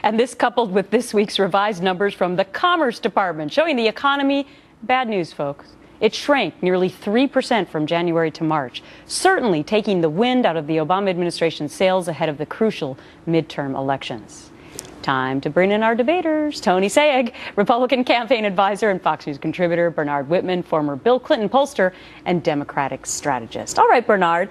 And this coupled with this week's revised numbers from the Commerce Department showing the economy, bad news, folks. It shrank nearly 3% from January to March, certainly taking the wind out of the Obama administration's sails ahead of the crucial midterm elections. Time to bring in our debaters. Tony Sayegh, Republican campaign advisor and Fox News contributor. Bernard Whitman, former Bill Clinton pollster and Democratic strategist. All right, Bernard.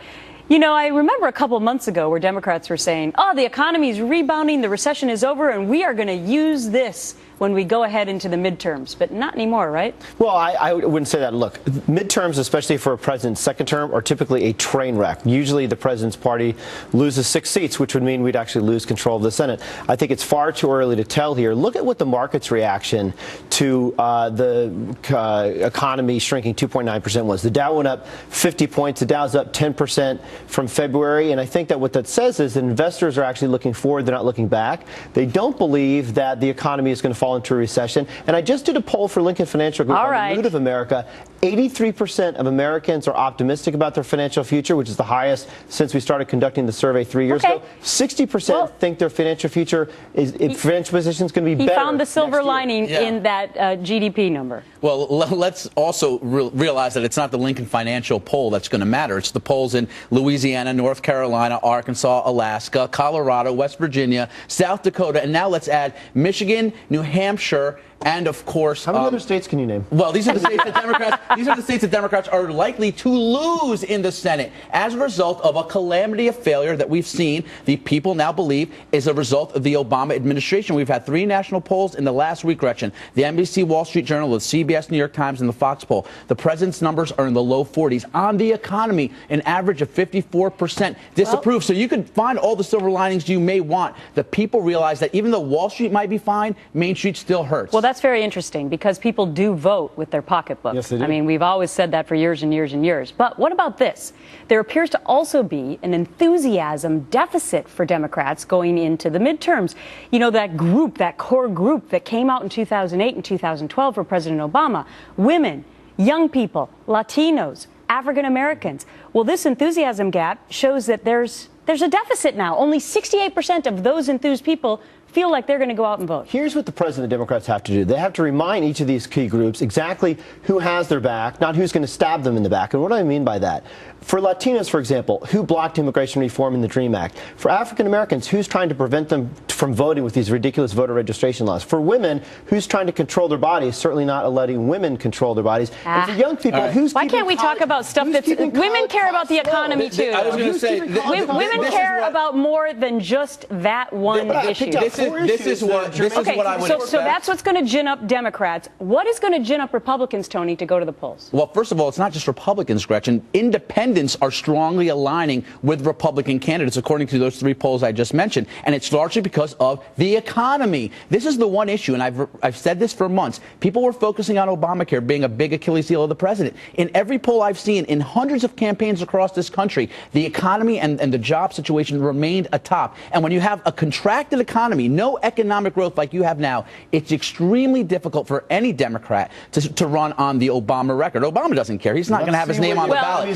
You know, I remember a couple of months ago where Democrats were saying, oh, the economy is rebounding, the recession is over, and we are going to use this when we go ahead into the midterms. But not anymore, right? Well, I wouldn't say that. Look, midterms, especially for a president's second term, are typically a train wreck. Usually the president's party loses 6 seats, which would mean we'd actually lose control of the Senate. I think it's far too early to tell here. Look at what the market's reaction to the economy shrinking 2.9% was. The Dow went up 50 points. The Dow's up 10% from February. And I think that what that says is that investors are actually looking forward. They're not looking back. They don't believe that the economy is going to fall into a recession. And I just did a poll for Lincoln Financial Group on the mood of America. 83% of Americans are optimistic about their financial future, which is the highest since we started conducting the survey 3 years ago. 60% think their financial future financial position is going to be better. He found the silver lining in that GDP number. Well, let's also realize that it's not the Lincoln Financial poll that's going to matter. It's the polls in Louisiana, North Carolina, Arkansas, Alaska, Colorado, West Virginia, South Dakota, and now let's add Michigan, New Hampshire, and of course, how many other states can you name? Well, these are the states that Democrats. These are the states that Democrats are likely to lose in the Senate as a result of a calamity of failure that we've seen. The people now believe is a result of the Obama administration. We've had 3 national polls in the last week, Gretchen. The NBC Wall Street Journal, the CBS New York Times, and the Fox poll. The president's numbers are in the low 40s. On the economy, an average of 54% disapprove. So you could find all the silver linings you may want. The people realize that even though Wall Street might be fine, Main Street still hurts. Well, that's very interesting because people do vote with their pocketbooks. Yes, they do. I mean, we've always said that for years and years and years. But what about this? There appears to also be an enthusiasm deficit for Democrats going into the midterms. You know, that group, that core group that came out in 2008 and 2012 for President Obama, women, young people, Latinos, African Americans. Well, this enthusiasm gap shows that there's a deficit now. Only 68% of those enthused people feel like they're going to go out and vote. Here's what the president and the Democrats have to do. They have to remind each of these key groups exactly who has their back, not who's going to stab them in the back. And what do I mean by that? For Latinos, for example, who blocked immigration reform in the DREAM Act? For African Americans, who's trying to prevent them from voting with these ridiculous voter registration laws? For women, who's trying to control their bodies, certainly not letting women control their bodies? And for young people, who's why can't we talk about stuff that's women care about the economy too? I was going to say women care about more than just that one issue. This is what I would expect. So that's what's going to gin up Democrats. What is going to gin up Republicans, Tony, to go to the polls? Well, first of all, it's not just Republicans, Gretchen. Independents are strongly aligning with Republican candidates, according to those 3 polls I just mentioned. And it's largely because of the economy. This is the one issue, and I've said this for months. People were focusing on Obamacare being a big Achilles heel of the president. In every poll I've seen, in hundreds of campaigns across this country, the economy and the job situation remained atop. And when you have a contracted economy, no economic growth like you have now, it's extremely difficult for any Democrat to run on the Obama record. Obama doesn't care. He's not going to have his name on the ballot.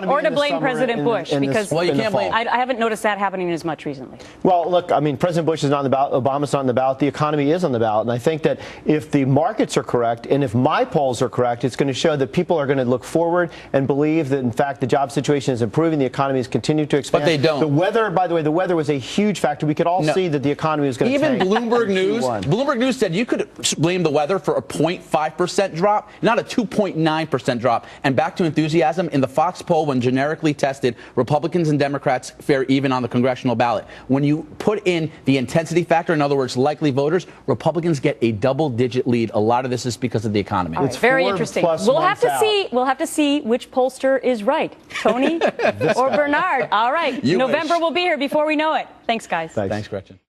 Or to blame President Bush, because you can't blame. I haven't noticed that happening as much recently. Well, look, I mean, President Bush is not on the ballot. Obama's not on the ballot. The economy is on the ballot. And I think that if the markets are correct and if my polls are correct, it's going to show that people are going to look forward and believe that, in fact, the job situation is improving. The economy is continuing to expand. But they don't. The weather, by the way, the weather was a huge factor. We could all see that the economy was going to tank. Even Bloomberg News said you could blame the weather for a 0.5% drop, not a 2.9% drop. And back to enthusiasm, in the Fox poll, when generically tested, Republicans and Democrats fare even on the congressional ballot. When you put in the intensity factor, in other words, likely voters, Republicans get a double-digit lead. A lot of this is because of the economy. It's very interesting. We'll have to see which pollster is right, Tony or Bernard. All right, November will be here before we know it. Thanks, guys. Thanks, Gretchen.